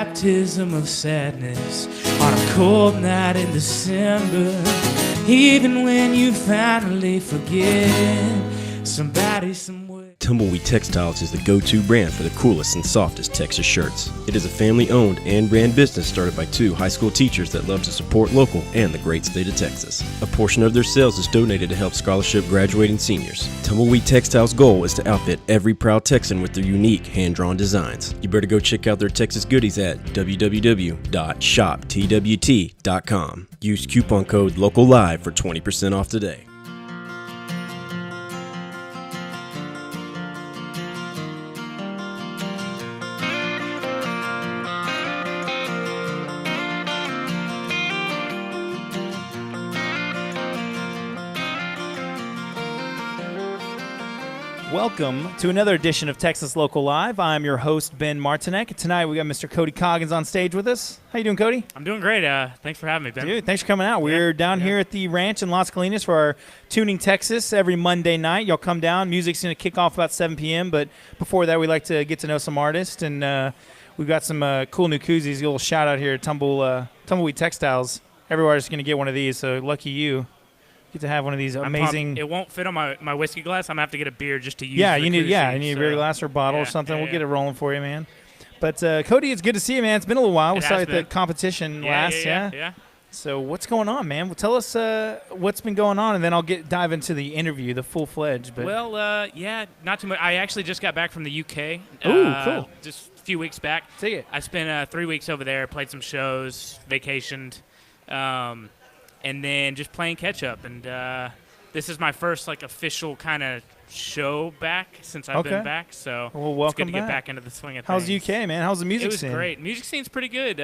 baptism of sadness on a cold night in December. Even when you finally forget somebody somewhere. Tumbleweed Textiles is the go-to brand for the coolest and softest Texas shirts. It is a family-owned and ran business started by two high school teachers that love to support local and the great state of Texas. A portion of their sales is donated to help scholarship graduating seniors. Tumbleweed Textiles' goal is to outfit every proud Texan with their unique hand-drawn designs. You better go check out their Texas goodies at www.shoptwt.com. Use coupon code LOCALLIVE for 20% off today. Welcome to another edition of Texas Local Live. I'm your host, Ben Martinek. Tonight we got Mr. Cody Coggins on stage with us. How you doing, Cody? I'm doing great. Thanks for having me, Ben. Dude, thanks for coming out. We're down here at the ranch in Las Colinas for our Tuning Texas every Monday night. Y'all come down. Music's going to kick off about 7 p.m., but before that we like to get to know some artists, and we've got some cool new koozies. A little shout-out here at Tumbleweed Textiles. Every artist is going to get one of these, so lucky you. Get to have one of these amazing. It won't fit on my whiskey glass. I'm gonna have to get a beer just to use. You need a beer glass or bottle or something. We'll get it rolling for you, man. But Cody, it's good to see you, man. It's been a little while. We saw you at the competition last. Yeah. So what's going on, man? Well, tell us what's been going on, and then I'll dive into the interview, the full fledged. But not too much. I actually just got back from the UK. Ooh, cool. Just a few weeks back. See it. I spent 3 weeks over there, played some shows, vacationed. And then just playing catch up, and this is my first official kind of show back since I've been back. So it's good to get back into the swing of things. How's UK, man? How's the music scene? It was great. Music scene's pretty good.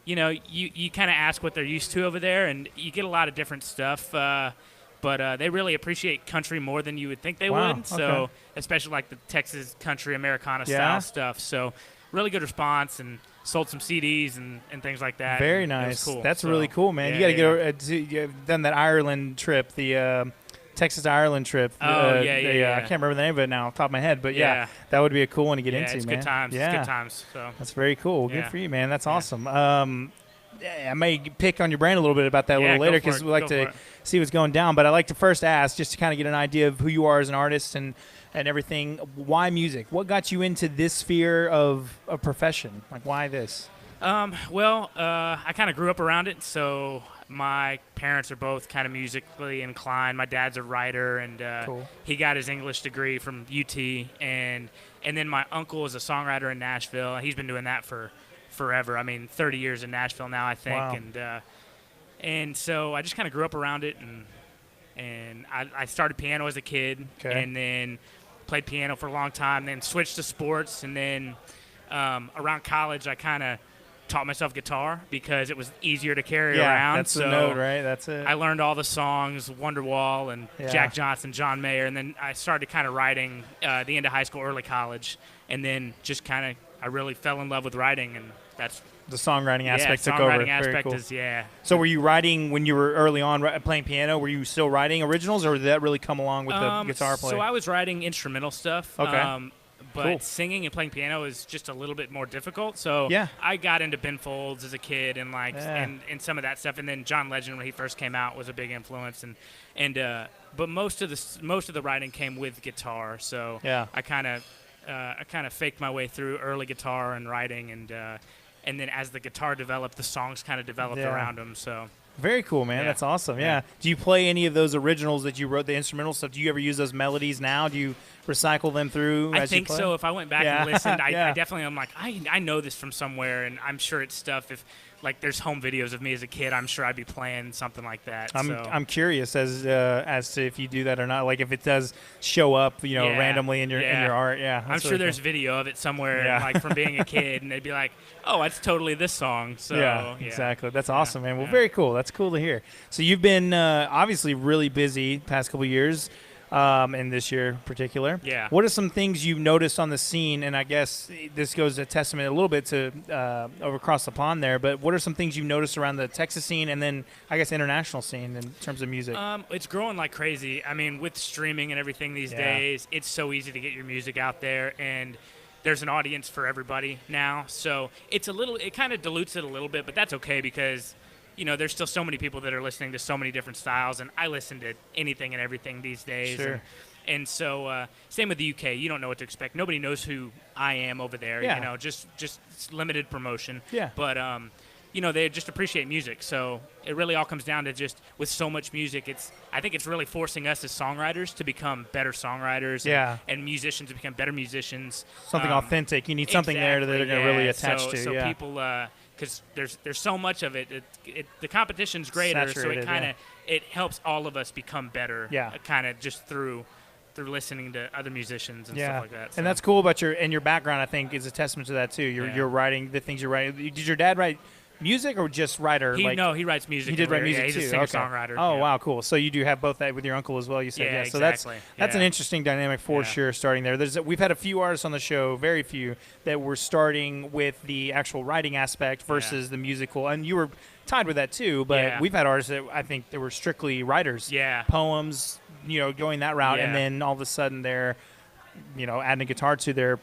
You kind of ask what they're used to over there, and you get a lot of different stuff. But they really appreciate country more than you would think they would. So especially like the Texas country Americana style stuff. So really good response, and sold some CDs and things like that. Very nice. Cool. That's really cool, man. Yeah, you got to you've done that Ireland trip, the Texas Ireland trip. I can't remember the name of it now off the top of my head, but that would be a cool one to get into, it's man. Good times. Yeah. It's good times. So that's very cool. Good for you, man. That's awesome. I may pick on your brain a little bit about that a little later because we like to see what's going down. But I like to first ask, just to kind of get an idea of who you are as an artist and everything. Why music? What got you into this sphere of a profession? Like, why this? I kind of grew up around it, so my parents are both kind of musically inclined. My dad's a writer, and he got his English degree from UT, and then my uncle is a songwriter in Nashville. He's been doing that for forever. I mean, 30 years in Nashville now, I think. Wow. And so I just kind of grew up around it, and I started piano as a kid, and then played piano for a long time, then switched to sports, and then around college I kind of taught myself guitar because it was easier to carry around. That's the note, right? That's it. I learned all the songs, Wonderwall and Jack Johnson, John Mayer, and then I started kind of writing the end of high school, early college, and then just kind of I really fell in love with writing, and that's the songwriting aspect took over. Songwriting aspect cool. is So were you writing when you were early on playing piano? Were you still writing originals, or did that really come along with the guitar playing? So I was writing instrumental stuff. Okay. But singing and playing piano is just a little bit more difficult. So I got into Ben Folds as a kid and and some of that stuff. And then John Legend, when he first came out, was a big influence. But most of the writing came with guitar. So I kind of faked my way through early guitar and writing, and then as the guitar developed, the songs kind of developed around them. So. Very cool, man. That's awesome. Yeah. Do you play any of those originals that you wrote, the instrumental stuff? Do you ever use those melodies now? Do you recycle them through? I think so. If I went back and listened, I definitely am like, I know this from somewhere, and I'm sure it's stuff. If there's home videos of me as a kid, I'm sure I'd be playing something like that. I'm curious as to if you do that or not. Like if it does show up, randomly in your art. Yeah, I'm sure there's video of it somewhere, like from being a kid, and they'd be like, oh, it's totally this song. So exactly. That's awesome, man. Well, very cool. That's cool to hear. So you've been obviously really busy past couple years. And this year in particular. Yeah. What are some things you've noticed on the scene? And I guess this goes a testament a little bit to over across the pond there, but what are some things you've noticed around the Texas scene and then I guess international scene in terms of music? It's growing like crazy. I mean, with streaming and everything these days, it's so easy to get your music out there. And there's an audience for everybody now. So it kind of dilutes it a little bit, but that's okay because, there's still so many people that are listening to so many different styles, and I listen to anything and everything these days. Sure. And so same with the UK. You don't know what to expect. Nobody knows who I am over there. Yeah. Just limited promotion. Yeah. But they just appreciate music. So it really all comes down to just with so much music, I think it's really forcing us as songwriters to become better songwriters. And musicians to become better musicians. Something authentic. You need something there that they're going to really attach to. So people, because there's so much of it. The competition's greater, saturated, so it helps all of us become better. Kind of just through listening to other musicians and stuff like that. So. And that's cool about your background, I think, is a testament to that too. You're writing the things you're writing. Did your dad write music or just writer? He writes music. He did write music he's too. He's a singer-songwriter. Oh, wow, cool. So you do have both that with your uncle as well, you said. Yeah, So exactly. that's an interesting dynamic for sure starting there. We've had a few artists on the show, very few, that were starting with the actual writing aspect versus the musical. And you were tied with that too, but we've had artists that I think they were strictly writers. Yeah. Poems, going that route, and then all of a sudden they're adding a guitar to their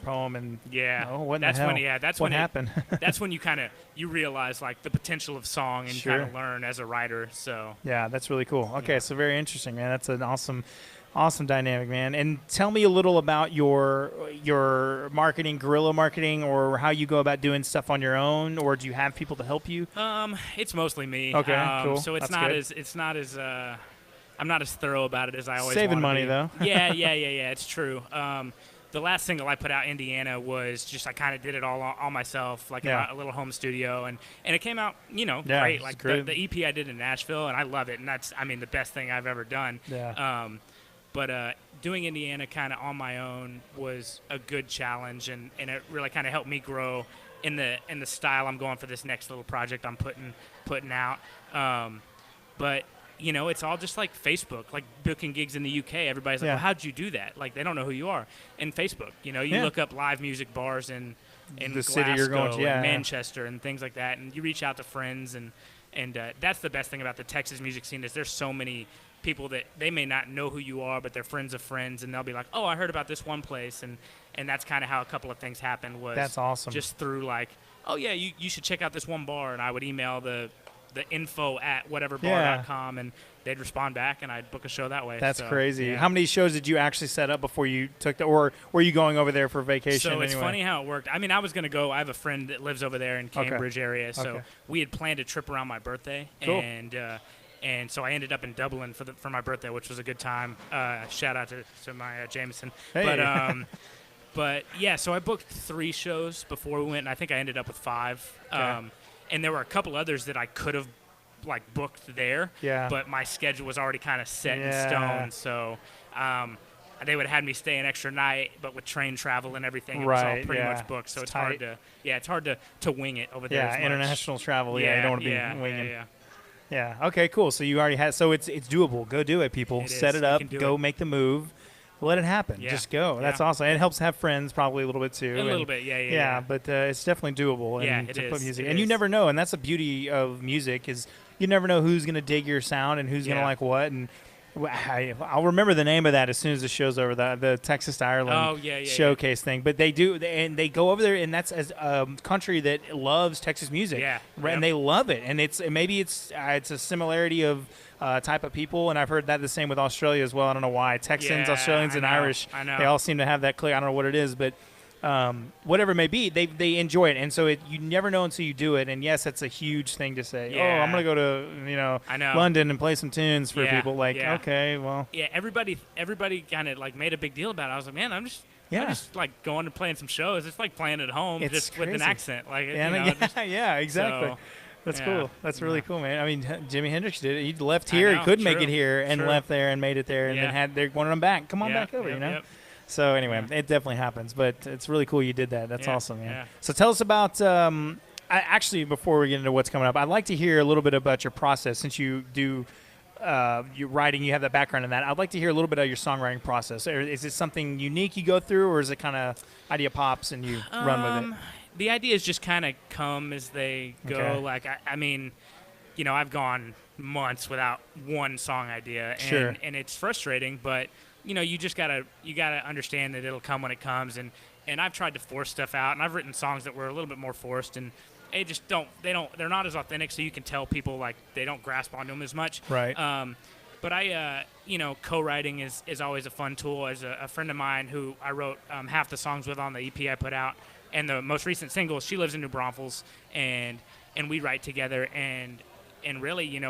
poem, and what that's the hell? when that's what when happened. That's when you realize like the potential of song and you kind of learn as a writer. So that's really cool. Okay, so very interesting, man. That's an awesome dynamic, man. And tell me a little about your marketing, guerrilla marketing, or how you go about doing stuff on your own, or do you have people to help you? It's mostly me. Okay, cool. So it's not as I'm not as thorough about it as I always saving want to money be. though. Yeah. It's true. The last single I put out, Indiana, was just I kind of did it all myself, like a little home studio, and it came out great. Like the EP I did in Nashville, and I love it, and that's the best thing I've ever done. Yeah. But doing Indiana kind of on my own was a good challenge, and it really kind of helped me grow in the style I'm going for this next little project I'm putting out. But it's all just like Facebook, like booking gigs in the UK. Everybody's like, well, how'd you do that? Like, they don't know who you are. And Facebook, you look up live music bars in the Glasgow city you're going to, and Manchester and things like that. And you reach out to friends, and that's the best thing about the Texas music scene is there's so many people that they may not know who you are, but they're friends of friends, and they'll be like, oh, I heard about this one place. And that's kind of how a couple of things happened was that's awesome. Just through like, oh, yeah, you should check out this one bar. And I would email the info at whateverbar.com, and they'd respond back, and I'd book a show that way. That's crazy. How many shows did you actually set up before you took or were you going over there for vacation? So it's anyway? funny how it worked. I was going to go. I have a friend that lives over there in Cambridge area, so we had planned a trip around my birthday, and so I ended up in Dublin for my birthday, which was a good time. Shout out to my Jameson. Hey. But so I booked 3 shows before we went, and I think I ended up with 5. Okay. And there were a couple others that I could have booked there, but my schedule was already kind of set in stone. So they would have had me stay an extra night, but with train travel and everything, it was all pretty much booked. So it's hard to wing it over there. Yeah, international travel. Yeah, you don't want to be winging. Yeah. Okay, cool. So you already had. So it's doable. Go do it, people. Set it up. Go make the move. Let it happen. Yeah. Just go. That's awesome. And it helps have friends probably a little bit too. A little bit, yeah. But it's definitely doable. And it is. Put music. It and is. You never know. And that's the beauty of music is you never know who's going to dig your sound and who's going to like what. And I'll remember the name of that as soon as the show's over. The Texas to Ireland showcase thing. But they do, and they go over there, and that's a country that loves Texas music. Yeah. And they love it. And maybe it's a similarity of type of people, and I've heard that the same with Australia as well. I don't know why. Texans, Australians, and Irish, they all seem to have that click. I don't know what it is, but whatever it may be, they enjoy it, and so you never know until you do it. And yes, that's a huge thing to say. Yeah. Oh, I'm gonna go to London and play some tunes for people. Like, okay, well, everybody kind of made a big deal about it. I was like, man, I'm just going and playing some shows. It's like playing at home, just crazy. with an accent. Exactly. So, that's cool. That's really cool, man. I mean, Jimi Hendrix did it. He left here. He couldn't make it here and left there and made it there, and then they wanted him back. Come on back over, Yep. So anyway, it definitely happens, but it's really cool you did that. That's awesome, man. Yeah. So tell us about actually, before we get into what's coming up, I'd like to hear a little bit about your process since you do your writing, you have that background in that. I'd like to hear a little bit of your songwriting process. Is it something unique you go through, or is it kind of idea pops and you run with it? The ideas just kind of come as they go. Okay. Like, I mean, I've gone months without one song idea, and it's frustrating, but you just gotta understand that it'll come when it comes, and and I've tried to force stuff out, and I've written songs that were a little bit more forced, and they're not as authentic, so you can tell people like they don't grasp onto them as much. Right. But co-writing is always a fun tool. As a friend of mine who I wrote half the songs with on the EP I put out, and the most recent single, she lives in New Braunfels, and we write together, and really,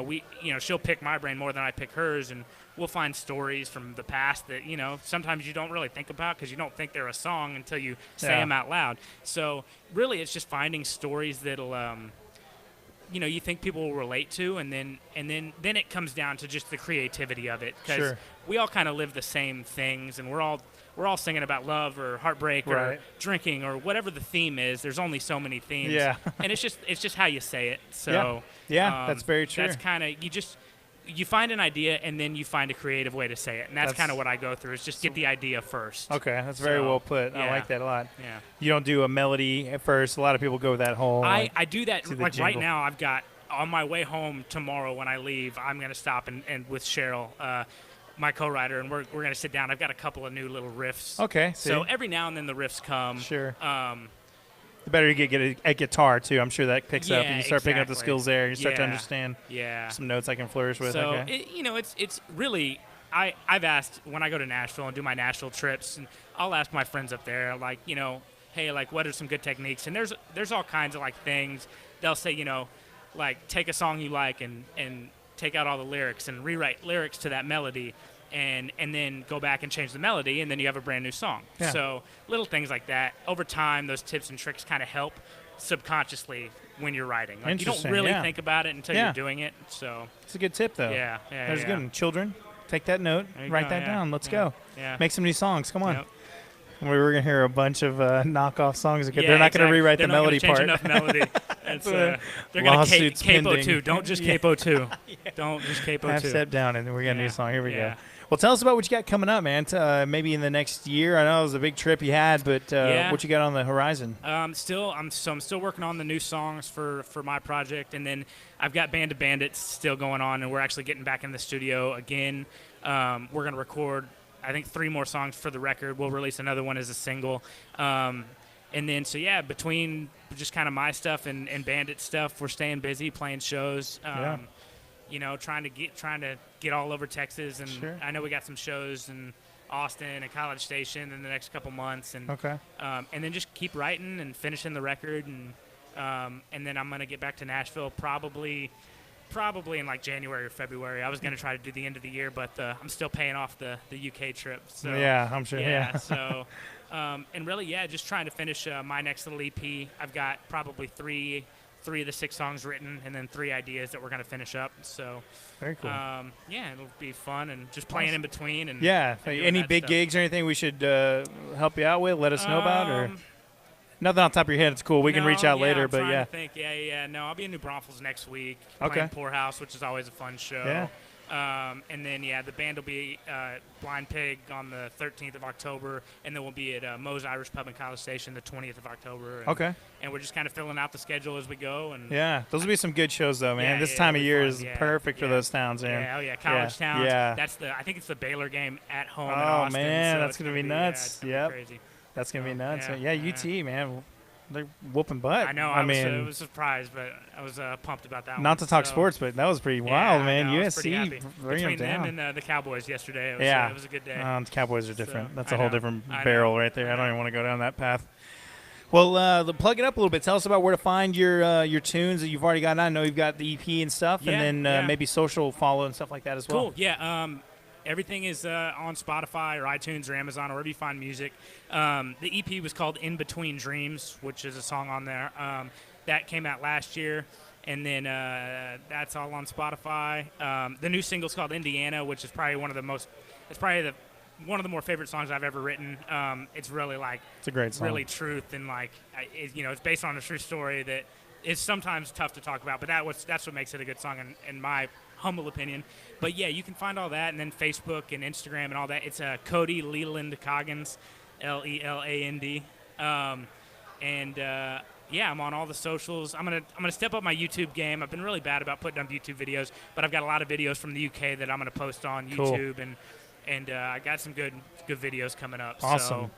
she'll pick my brain more than I pick hers, and we'll find stories from the past that, sometimes you don't really think about because you don't think they're a song until you say them out loud. So really it's just finding stories that'll, you think people will relate to, and then it comes down to just the creativity of it, because we all kind of live the same things, and we're all singing about love or heartbreak or drinking or whatever the theme is. There's only so many themes, and it's just how you say it. So that's very true. That's kind of you find an idea, and then you find a creative way to say it, and that's kind of what I go through, is just get the idea first. Okay, that's very well put. I like that a lot. Yeah. You don't do a melody at first. A lot of people go with that whole. I do that. Like right now, I've got, on my way home tomorrow when I leave, I'm going to stop and with Cheryl, my co-writer, and we're going to sit down. I've got a couple of new little riffs. Okay. So every now and then the riffs come. Sure. The better you get a guitar too, I'm sure that picks up, and you start picking up the skills there, and you start to understand some notes I can flourish with. So it's really, I've asked when I go to Nashville and do my Nashville trips, and I'll ask my friends up there, like, hey, like, what are some good techniques? And there's all kinds of like things. They'll say, like, take a song you like and take out all the lyrics and rewrite lyrics to that melody, and then go back and change the melody, and then you have a brand new song. Yeah. So little things like that. Over time, those tips and tricks kind of help subconsciously when you're writing. Like, you don't really think about it until you're doing it. So it's a good tip, though. Yeah. There's a good one. Children, take that note, write that down. Let's go. Yeah. Make some new songs. Come on. Yep. We were going to hear a bunch of knockoff songs. They're not going to rewrite the melody part. They're not going to change enough melody. They're going to capo too. Don't just capo too. Don't just capo Half too. step down, and then we got a new song. Here we go. Well, tell us about what you got coming up, man. Maybe in the next year. I know it was a big trip you had, but what you got on the horizon? I'm still working on the new songs for my project, and then I've got Band of Bandits still going on, and we're actually getting back in the studio again. We're going to record, I think, 3 more songs for the record. We'll release another one as a single. And then, between just kind of my stuff and Bandit stuff, we're staying busy playing shows. Trying to get all over Texas, and I know we got some shows in Austin and College Station in the next couple months, and and then just keep writing and finishing the record, and then I'm gonna get back to Nashville probably in like January or February. I was gonna try to do the end of the year, but I'm still paying off the UK trip. So I'm sure. So and really, just trying to finish my next little EP. I've got probably three of the 6 songs written, and then 3 ideas that we're going to finish up. So very cool. It'll be fun, and just playing in between. And any big stuff. Gigs or anything we should help you out with? Let us know about, or nothing off the top of your head. It's cool. We can reach out later, I'm but trying to think. No, I'll be in New Braunfels next week. Playing Poorhouse, which is always a fun show. Yeah. And then, the band will be Blind Pig on the 13th of October, and then we'll be at Moe's Irish Pub in College Station the 20th of October. And, and we're just kind of filling out the schedule as we go. And those will be some good shows, though, man. This time of year is perfect for those towns, man. College towns. Yeah. I think it's the Baylor game at home in Austin. Oh, man, so that's going to be nuts. Crazy. That's going to be nuts. UT, man. They're whooping butt. I know. I was surprised, but I was pumped about that one. Not to talk sports, but that was pretty wild, man. USC between them and the Cowboys yesterday. It was a good day. The Cowboys are different. That's a whole different barrel right there. I don't even want to go down that path. Well, plug it up a little bit. Tell us about where to find your tunes that you've already got. I know you've got the EP and stuff, and then maybe social follow and stuff like that as well. Cool. Yeah. Everything is on Spotify or iTunes or Amazon or wherever you find music. The EP was called In Between Dreams, which is a song on there. That came out last year, and then that's all on Spotify. The new single's called Indiana, which is probably one of the more favorite songs I've ever written. It's really it's a great song. Really truth, and it's based on a true story that is sometimes tough to talk about, but that's what makes it a good song in my humble opinion. But you can find all that, and then Facebook and Instagram and all that. It's Cody Leland Coggins, Leland. I'm on all the socials. I'm gonna step up my YouTube game. I've been really bad about putting up YouTube videos, but I've got a lot of videos from the UK that I'm gonna post on YouTube, and I got some good videos coming up. Awesome.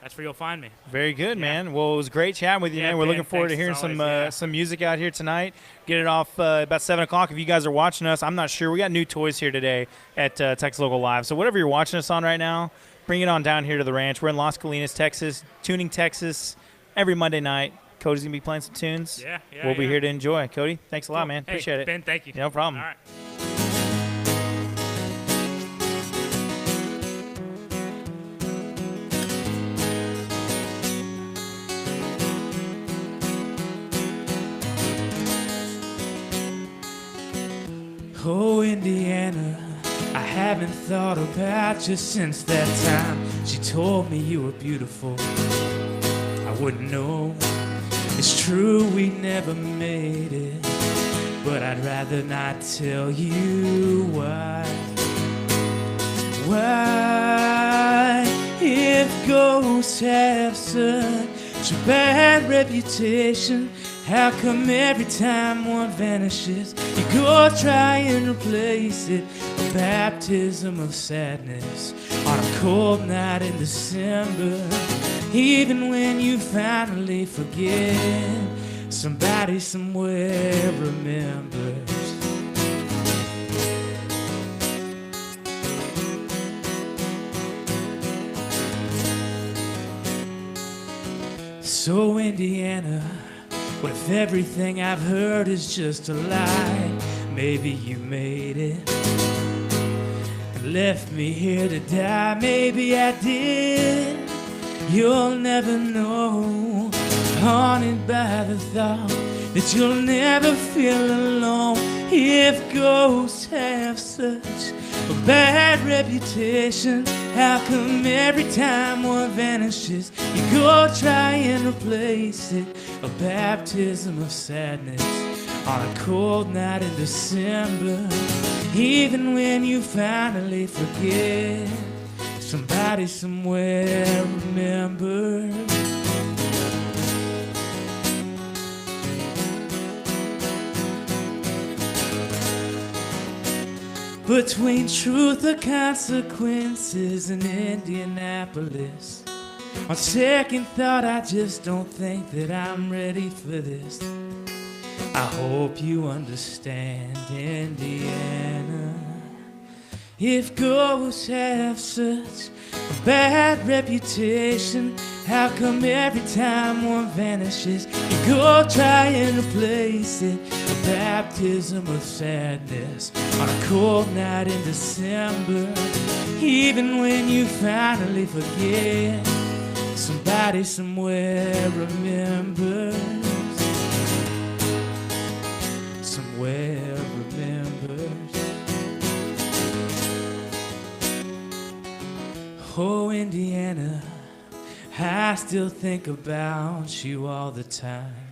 that's where you'll find me. Very good, man. Well, it was great chatting with you, man. We're looking forward to hearing some music out here tonight. Get it off about 7 o'clock. If you guys are watching us, I'm not sure. We got new toys here today at Texas Local Live. So whatever you're watching us on right now, bring it on down here to the ranch. We're in Las Colinas, Texas, Tuning Texas, every Monday night. Cody's going to be playing some tunes. We'll be here to enjoy. Cody, thanks a lot, man. Hey, Appreciate it. Ben, thank you. No problem. All right. Oh, Indiana, I haven't thought about you since that time she told me you were beautiful. I wouldn't know. It's true we never made it, but I'd rather not tell you why. Why, if ghosts have such a bad reputation, how come every time one vanishes, you go try and replace it? A baptism of sadness on a cold night in December. Even when you finally forget, somebody somewhere remembers. So, Indiana, what if everything I've heard is just a lie? Maybe you made it and left me here to die. Maybe I did. You'll never know. Haunted by the thought that you'll never feel alone. If ghosts have such a bad reputation, how come every time one vanishes, you go try and replace it? A baptism of sadness on a cold night in December. Even when you finally forget, somebody somewhere remembers. Between truth or consequences in Indianapolis, on second thought, I just don't think that I'm ready for this. I hope you understand, Indiana. If ghosts have such a bad reputation, how come every time one vanishes, you go try and replace it? A baptism of sadness on a cold night in December. Even when you finally forget, somebody somewhere remembers. Somewhere remembers. Oh, Indiana, I still think about you all the time.